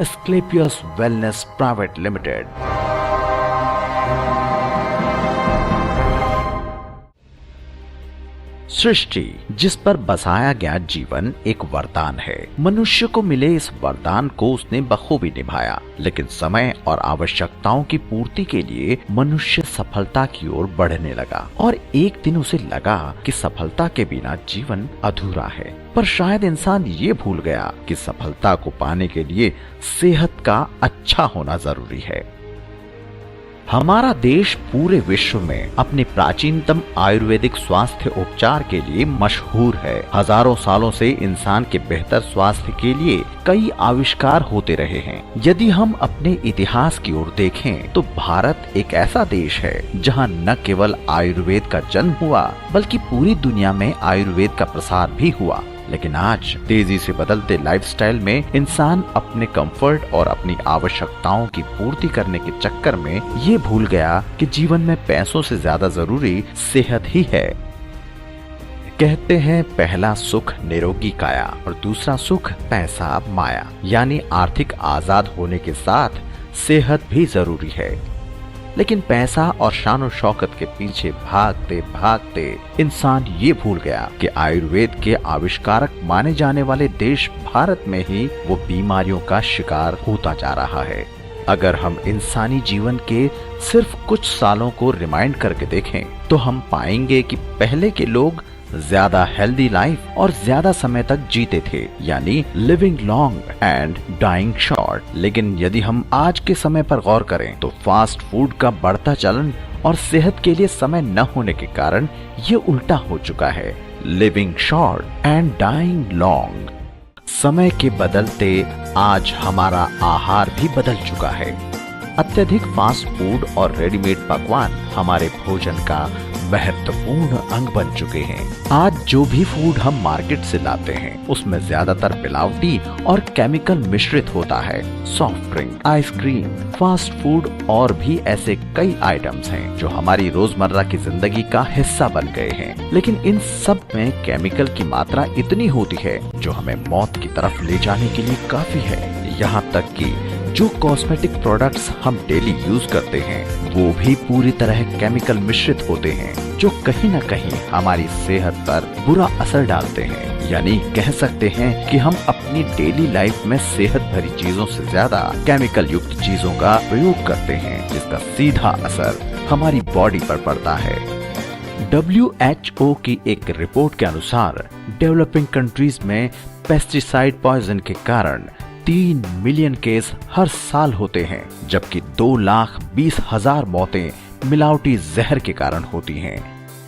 Asclepius wellness private limited. सृष्टि जिस पर बसाया गया जीवन एक वरदान है। मनुष्य को मिले इस वरदान को उसने बखूबी निभाया, लेकिन समय और आवश्यकताओं की पूर्ति के लिए मनुष्य सफलता की ओर बढ़ने लगा और एक दिन उसे लगा कि सफलता के बिना जीवन अधूरा है। पर शायद इंसान ये भूल गया कि सफलता को पाने के लिए सेहत का अच्छा होना जरूरी है। हमारा देश पूरे विश्व में अपने प्राचीनतम आयुर्वेदिक स्वास्थ्य उपचार के लिए मशहूर है। हजारों सालों से इंसान के बेहतर स्वास्थ्य के लिए कई आविष्कार होते रहे हैं। यदि हम अपने इतिहास की ओर देखें तो भारत एक ऐसा देश है जहां न केवल आयुर्वेद का जन्म हुआ बल्कि पूरी दुनिया में आयुर्वेद का प्रसार भी हुआ। लेकिन आज तेजी से बदलते लाइफस्टाइल में इंसान अपने कंफर्ट और अपनी आवश्यकताओं की पूर्ति करने के चक्कर में ये भूल गया कि जीवन में पैसों से ज्यादा जरूरी सेहत ही है। कहते हैं पहला सुख निरोगी काया और दूसरा सुख पैसा माया, यानी आर्थिक आजाद होने के साथ सेहत भी जरूरी है। लेकिन पैसा और शान शौकत के पीछे भागते भागते इंसान ये भूल गया कि आयुर्वेद के आविष्कारक माने जाने वाले देश भारत में ही वो बीमारियों का शिकार होता जा रहा है। अगर हम इंसानी जीवन के सिर्फ कुछ सालों को रिमाइंड करके देखें तो हम पाएंगे कि पहले के लोग ज्यादा हेल्दी लाइफ और ज्यादा समय तक जीते थे, यानी living long and dying short. लेकिन यदि हम आज के समय पर गौर करें तो फास्ट फूड का बढ़ता चलन और सेहत के लिए समय न होने के कारण ये उल्टा हो चुका है, living short and dying long. समय के बदलते आज हमारा आहार भी बदल चुका है। अत्यधिक फास्ट फूड और रेडीमेड पकवान हमारे भोजन का महत्वपूर्ण अंग बन चुके हैं। आज जो भी फूड हम मार्केट से लाते हैं उसमें ज्यादातर मिलावटी और केमिकल मिश्रित होता है। Soft drink, ice cream, fast food और भी ऐसे कई आइटम्स हैं जो हमारी रोजमर्रा की जिंदगी का हिस्सा बन गए हैं। लेकिन इन सब में केमिकल की मात्रा इतनी होती है जो हमें मौत की तरफ ले जाने के लिए काफी है। यहाँ तक कि जो कॉस्मेटिक प्रोडक्ट्स हम डेली यूज करते हैं वो भी पूरी तरह केमिकल मिश्रित होते हैं जो कहीं न कहीं हमारी सेहत पर बुरा असर डालते हैं। यानी कह सकते हैं कि हम अपनी डेली लाइफ में सेहत भरी चीजों से ज्यादा केमिकल युक्त चीजों का प्रयोग करते हैं, जिसका सीधा असर हमारी बॉडी पर पड़ता है। WHO की एक रिपोर्ट के अनुसार डेवलपिंग कंट्रीज में पेस्टिसाइड पॉइजन के कारण 3 मिलियन केस हर साल होते हैं, जबकि 2,20,000 मौतें मिलावटी जहर के कारण होती हैं।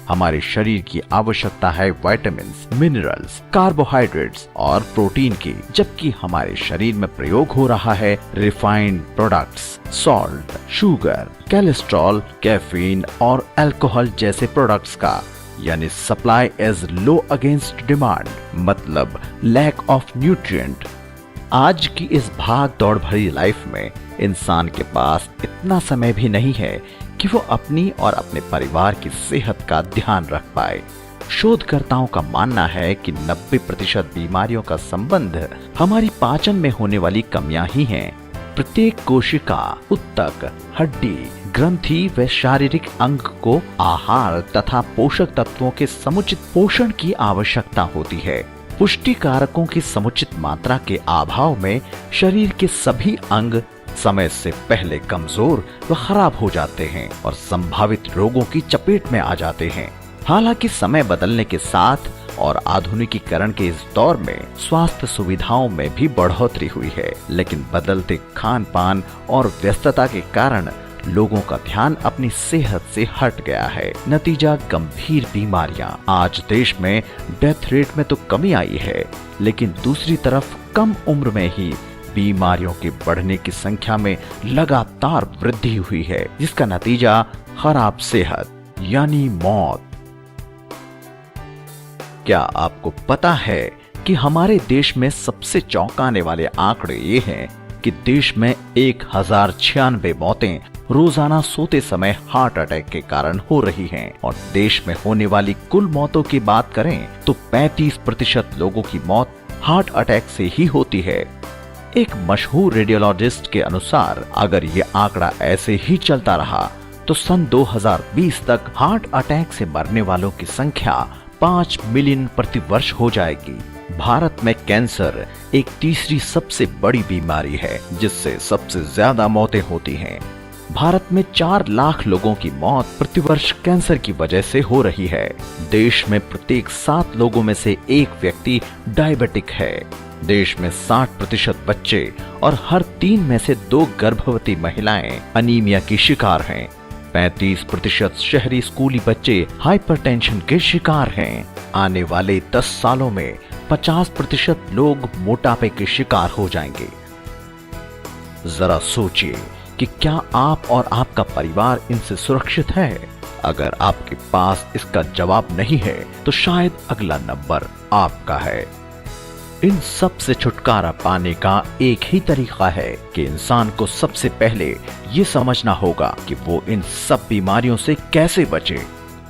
हमारे शरीर की आवश्यकता है विटामिन्स, मिनरल्स, कार्बोहाइड्रेट्स और प्रोटीन की, जबकि हमारे शरीर में प्रयोग हो रहा है refined products, salt, sugar, cholesterol, caffeine और अल्कोहल जैसे प्रोडक्ट्स का। यानी supply is low against demand, मतलब लैक ऑफ न्यूट्रिएंट। आज की इस भाग दौड़ भरी लाइफ में इंसान के पास इतना समय भी नहीं है कि वो अपनी और अपने परिवार की सेहत का ध्यान रख पाए। शोधकर्ताओं का मानना है कि 90% बीमारियों का संबंध हमारी पाचन में होने वाली कमियां ही हैं। प्रत्येक कोशिका, उत्तक, हड्डी, ग्रंथि व शारीरिक अंग को आहार तथा पोषक तत्वों के समुचित पोषण की आवश्यकता होती है। पुष्टि कारकों की समुचित मात्रा के अभाव में शरीर के सभी अंग समय से पहले कमजोर व खराब हो जाते हैं और संभावित रोगों की चपेट में आ जाते हैं। हालांकि समय बदलने के साथ और आधुनिकीकरण के इस दौर में स्वास्थ्य सुविधाओं में भी बढ़ोतरी हुई है, लेकिन बदलते खान पान और व्यस्तता के कारण लोगों का ध्यान अपनी सेहत से हट गया है। नतीजा गंभीर बीमारियां। आज देश में डेथ रेट में तो कमी आई है, लेकिन दूसरी तरफ कम उम्र में ही बीमारियों के बढ़ने की संख्या में लगातार वृद्धि हुई है, जिसका नतीजा खराब सेहत यानी मौत। क्या आपको पता है कि हमारे देश में सबसे चौंकाने वाले आंकड़े ये हैं कि देश में 1096 मौतें रोजाना सोते समय हार्ट अटैक के कारण हो रही हैं और देश में होने वाली कुल मौतों की बात करें तो 35% लोगों की मौत हार्ट अटैक से ही होती है। एक मशहूर रेडियोलॉजिस्ट के अनुसार अगर ये आंकड़ा ऐसे ही चलता रहा तो सन 2020 तक हार्ट अटैक से मरने वालों की संख्या 5 मिलियन प्रति वर्ष हो जाएगी। भारत में कैंसर एक तीसरी सबसे बड़ी बीमारी है जिससे सबसे ज्यादा मौतें होती हैं। भारत में 4 लाख लोगों की मौत प्रतिवर्ष कैंसर की वजह से हो रही है। देश में प्रत्येक 7 लोगों में से एक व्यक्ति डायबिटिक है। देश में 60% बच्चे और हर 3 में से 2 गर्भवती महिलाएं अनीमिया की शिकार हैं। 35% शहरी स्कूली बच्चे हाइपरटेंशन के शिकार हैं। आने वाले 10 सालों में 50% लोग मोटापे के शिकार हो जाएंगे। जरा सोचिए कि क्या आप और आपका परिवार इनसे सुरक्षित है? अगर आपके पास इसका जवाब नहीं है तो शायद अगला नंबर आपका है। इन सब से छुटकारा पाने का एक ही तरीका है कि इंसान को सबसे पहले ये समझना होगा कि वो इन सब बीमारियों से कैसे बचे,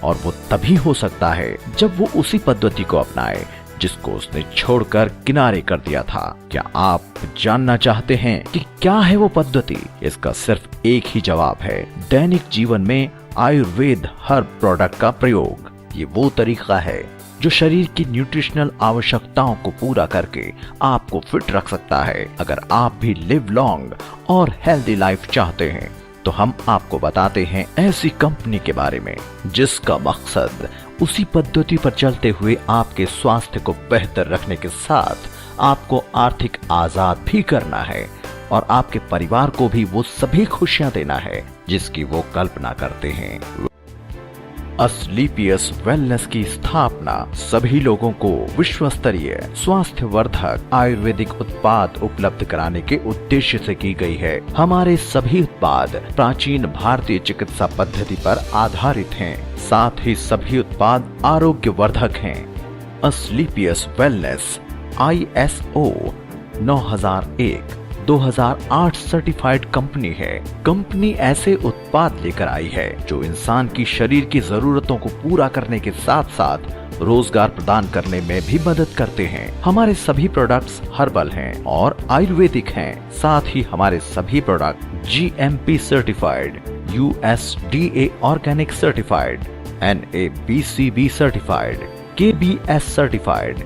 और वो तभी हो सकता है जब वो उसी पद्धति को अपनाए जिसको उसने छोड़कर किनारे कर दिया था। क्या आप जानना चाहते हैं कि क्या है वो पद्धति? इसका सिर्फ एक ही जवाब है, दैनिक जीवन में आयुर्वेद हर प्रोडक्ट का प्रयोग। ये वो तरीका है जो शरीर की न्यूट्रिशनल आवश्यकताओं को पूरा करके आपको फिट रख सकता है। अगर आप भी लिव लॉन्ग और हेल्दी लाइफ चाहते हैं तो हम आपको बताते हैं ऐसी कंपनी के बारे में जिसका मकसद उसी पद्धति पर चलते हुए आपके स्वास्थ्य को बेहतर रखने के साथ आपको आर्थिक आजाद भी करना है और आपके परिवार को भी वो सभी खुशियां देना है जिसकी वो कल्पना करते हैं। असलीपियस वेलनेस की स्थापना सभी लोगों को विश्व स्तरीय स्वास्थ्यवर्धक आयुर्वेदिक उत्पाद उपलब्ध कराने के उद्देश्य से की गई है। हमारे सभी उत्पाद प्राचीन भारतीय चिकित्सा पद्धति पर आधारित हैं, साथ ही सभी उत्पाद आरोग्यवर्धक हैं। असलीपियस वेलनेस ISO 9001 2008 सर्टिफाइड कंपनी है। कंपनी ऐसे उत्पाद लेकर आई है जो इंसान की शरीर की जरूरतों को पूरा करने के साथ साथ रोजगार प्रदान करने में भी मदद करते हैं। हमारे सभी प्रोडक्ट्स हर्बल हैं और आयुर्वेदिक हैं। साथ ही हमारे सभी product GMP certified, USDA organic certified, NABCB certified, KBS certified,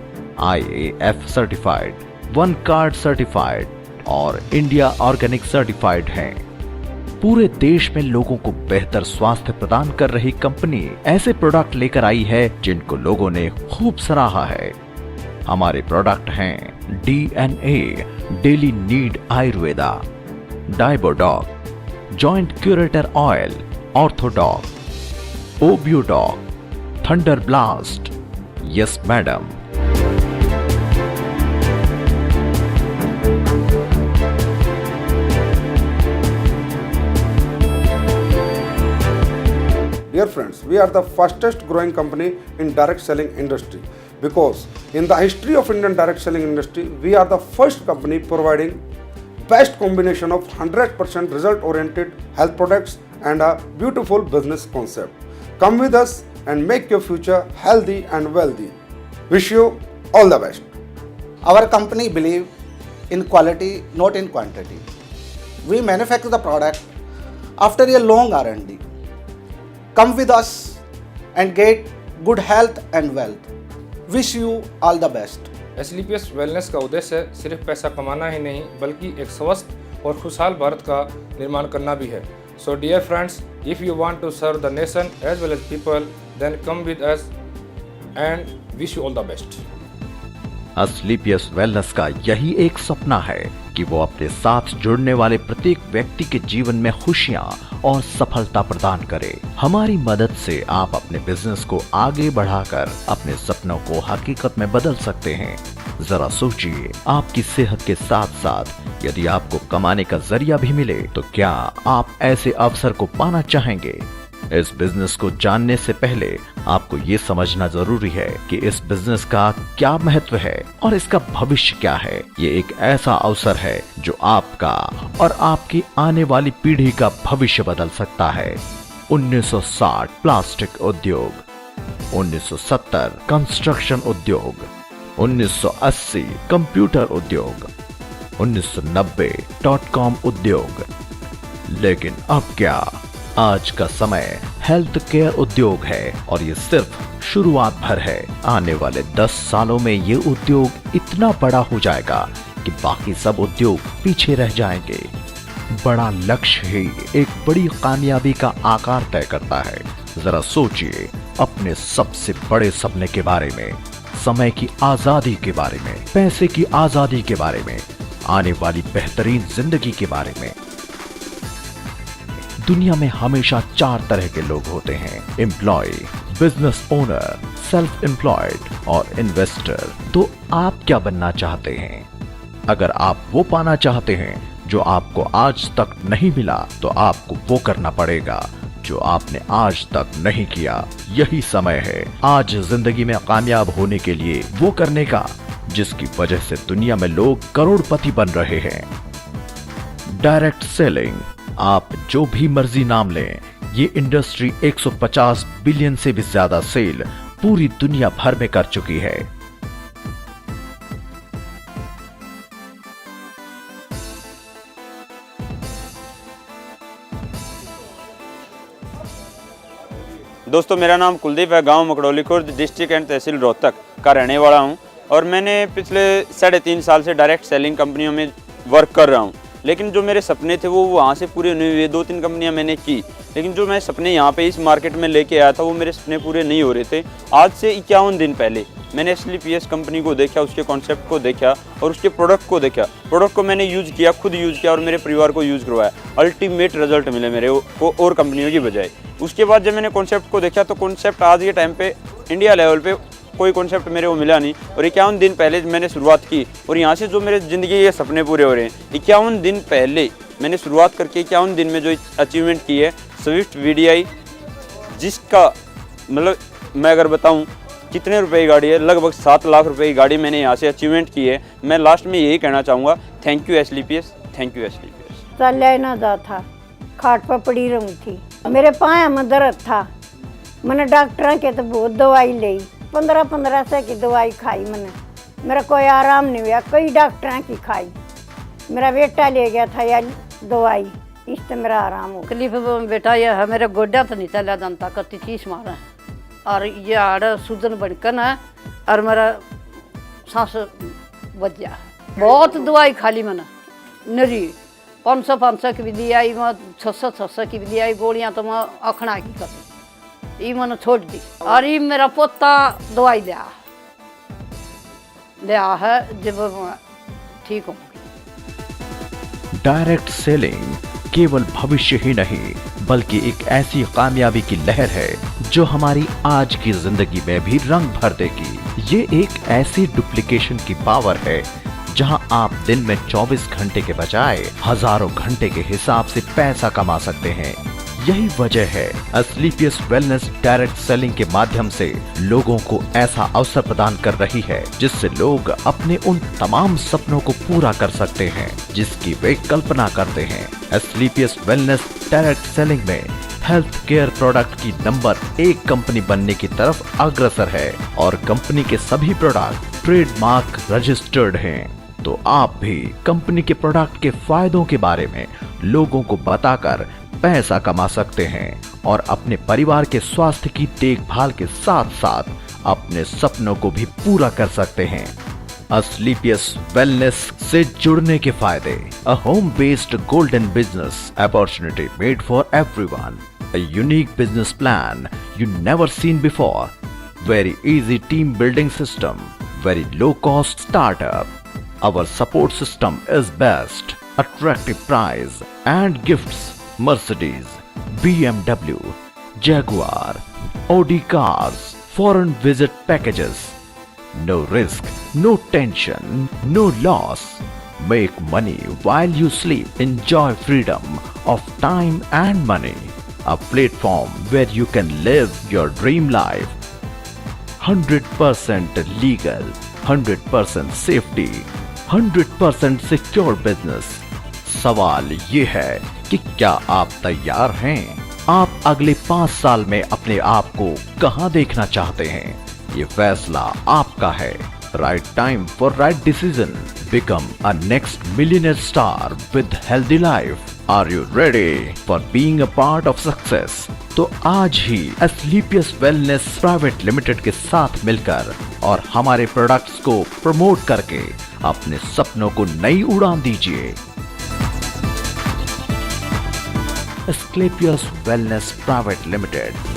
IAF certified, one card certified और इंडिया ऑर्गेनिक सर्टिफाइड हैं। पूरे देश में लोगों को बेहतर स्वास्थ्य प्रदान कर रही कंपनी ऐसे प्रोडक्ट लेकर आई है जिनको लोगों ने खूब सराहा है। हमारे प्रोडक्ट हैं DNA daily need Ayurveda, Diabodog, joint curator oil, Orthodog, Obiodog, thunder blast, yes madam. Dear friends, we are the fastest growing company in direct selling industry because in the history of Indian direct selling industry, we are the first company providing best combination of 100% result oriented health products and a beautiful business concept. Come with us and make your future healthy and wealthy. Wish you all the best. Our company believe in quality, not in quantity. We manufacture the product after a long R&D. Come with us and get good health and wealth. Wish you all the best. Asclepius wellness का उद्देश्य सिर्फ पैसा कमाना ही नहीं बल्कि एक स्वस्थ और खुशहाल भारत का निर्माण करना भी है। So dear friends, if you want to serve the nation as well as people, then come with us and wish you all the best. Asclepius wellness का यही एक सपना है कि वो अपने साथ जुड़ने वाले प्रत्येक व्यक्ति के जीवन में खुशियां और सफलता प्रदान करे। हमारी मदद से आप अपने बिजनेस को आगे बढ़ाकर अपने सपनों को हकीकत में बदल सकते हैं। जरा सोचिए, आपकी सेहत के साथ साथ यदि आपको कमाने का जरिया भी मिले तो क्या आप ऐसे अवसर को पाना चाहेंगे? इस बिजनेस को जानने से पहले आपको ये समझना जरूरी है कि इस बिजनेस का क्या महत्व है और इसका भविष्य क्या है। ये एक ऐसा अवसर है जो आपका और आपकी आने वाली पीढ़ी का भविष्य बदल सकता है। 1960 प्लास्टिक उद्योग, 1970 कंस्ट्रक्शन उद्योग, 1980 कंप्यूटर उद्योग, 1990.com उद्योग। लेकिन अब क्या, आज का समय हेल्थ केयर उद्योग है और ये सिर्फ शुरुआत भर है। आने वाले 10 सालों में ये उद्योग इतना बड़ा हो जाएगा कि बाकी सब उद्योग पीछे रह जाएंगे। बड़ा लक्ष्य ही एक बड़ी कामयाबी का आकार तय करता है। जरा सोचिए अपने सबसे बड़े सपने के बारे में, समय की आजादी के बारे में, पैसे की आजादी के बारे में, आने वाली बेहतरीन जिंदगी के बारे में। दुनिया में हमेशा 4 तरह के लोग होते हैं, employ, business owner, self employed और इन्वेस्टर। तो आप क्या बनना चाहते हैं? अगर आप वो पाना चाहते हैं जो आपको आज तक नहीं मिला, तो आपको वो करना पड़ेगा जो आपने आज तक नहीं किया। यही समय है आज जिंदगी में कामयाब होने के लिए वो करने का जिसकी वजह से दुनिया में लोग करोड़पति बन रहे हैं। डायरेक्ट सेलिंग, आप जो भी मर्जी नाम लें, ये इंडस्ट्री 150 बिलियन से भी ज्यादा सेल पूरी दुनिया भर में कर चुकी है। दोस्तों, मेरा नाम कुलदीप है। गांव मकड़ौली खुर्द, डिस्ट्रिक्ट एंड तहसील रोहतक का रहने वाला हूं और मैंने पिछले 3.5 साल से डायरेक्ट सेलिंग कंपनियों में वर्क कर रहा हूं। लेकिन जो मेरे सपने थे वो वहां से पूरे नहीं हुए। 2-3 कंपनियां मैंने की, लेकिन जो मैं सपने यहाँ पे इस मार्केट में लेके आया था वो मेरे सपने पूरे नहीं हो रहे थे। आज से 51 दिन पहले मैंने SLPS कंपनी को देखा, उसके कॉन्सेप्ट को देखा और उसके प्रोडक्ट को देखा। प्रोडक्ट को मैंने यूज़ किया, खुद यूज़ किया और मेरे परिवार को यूज़ करवाया। अल्टीमेट रिजल्ट मिले मेरे को और कंपनियों की बजाय। उसके बाद जब मैंने कॉन्सेप्ट को देखा तो कॉन्सेप्ट आज के टाइम पे इंडिया लेवल पे कोई कॉन्सेप्ट मेरे को मिला नहीं। और 51 दिन पहले मैंने शुरुआत की और यहाँ से जो मेरे ज़िंदगी के सपने पूरे हो रहे हैं। 51 दिन पहले मैंने शुरुआत करके 51 दिन में जो अचीवमेंट की है, स्विफ्ट VDI, जिसका मतलब मैं अगर बताऊँ कितने रुपए की गाड़ी है, लगभग 7 लाख रुपए की गाड़ी मैंने यहाँ से अचीवमेंट की है। मैं लास्ट में यही कहना चाहूँगा, thank you SLPS, thank you SLPS। चल ना जा था, खाट पर पड़ी रहूँ थी, मेरे पाँव में दर्द था। मैंने डॉक्टर के तो बहुत दवाई ली, 1500 की दवाई खाई मैंने, मेरा कोई आराम नहीं हुआ। कई डॉक्टर की खाई, मेरा बेटा ले गया था यार दवाई, इससे मेरा आराम हो। तकलीफ बेटा ये है, मेरे गोड्या तो नहीं चला जानता, कति चीज मारा और ये आड़ सूजन बनकर ना और मेरा सांस बच गया। बहुत दवाई खा ली मैंने, नरी 500 की भी दी आई, मैं 600 की भी दी आई। गोलियाँ तो मैं अखड़ा की कर ये मैंने छोड़ दी। और ये मेरा पोता दवाई लिया है जब ठीक हो। डायरेक्ट सेलिंग केवल भविष्य ही नहीं बल्कि एक ऐसी कामयाबी की लहर है जो हमारी आज की जिंदगी में भी रंग भर देगी। ये एक ऐसी डुप्लीकेशन की पावर है जहां आप दिन में 24 घंटे के बजाय हजारों घंटे के हिसाब से पैसा कमा सकते हैं। यही वजह है SLPS वेलनेस डायरेक्ट सेलिंग के माध्यम से लोगों को ऐसा अवसर प्रदान कर रही है जिससे लोग अपने उन तमाम सपनों को पूरा कर सकते हैं जिसकी वे कल्पना करते हैं। SLPS वेलनेस डायरेक्ट सेलिंग में हेल्थ केयर प्रोडक्ट की नंबर 1 कंपनी बनने की तरफ अग्रसर है और कंपनी के सभी प्रोडक्ट ट्रेडमार्क रजिस्टर्ड हैं। तो आप भी कंपनी के प्रोडक्ट के फायदों के बारे में लोगों को बताकर पैसा कमा सकते हैं और अपने परिवार के स्वास्थ्य की देखभाल के साथ साथ अपने सपनों को भी पूरा कर सकते हैं। SLPS वेलनेस से जुड़ने के फायदे: a home based golden business opportunity made for everyone, a unique business plan you never seen before, very easy team building system, very low cost startup, our support system is best, attractive price and gifts: Mercedes, BMW, Jaguar, Audi cars, foreign visit packages. No risk, no tension, no loss. Make money while you sleep. Enjoy freedom of time and money. A platform where you can live your dream life. 100% legal, 100% safety, 100% secure business. सवाल ये है कि क्या आप तैयार हैं? आप अगले 5 साल में अपने आप को कहां देखना चाहते हैं? ये फैसला आपका है। Right time for right decision. become a next millionaire star with healthy life. Are you ready for being a part of success? तो आज ही एस्क्लेपियस वेलनेस प्राइवेट लिमिटेड के साथ मिलकर और हमारे प्रोडक्ट्स को प्रमोट करके अपने सपनों को नई उड़ान दीजिए। Asclepius wellness private limited.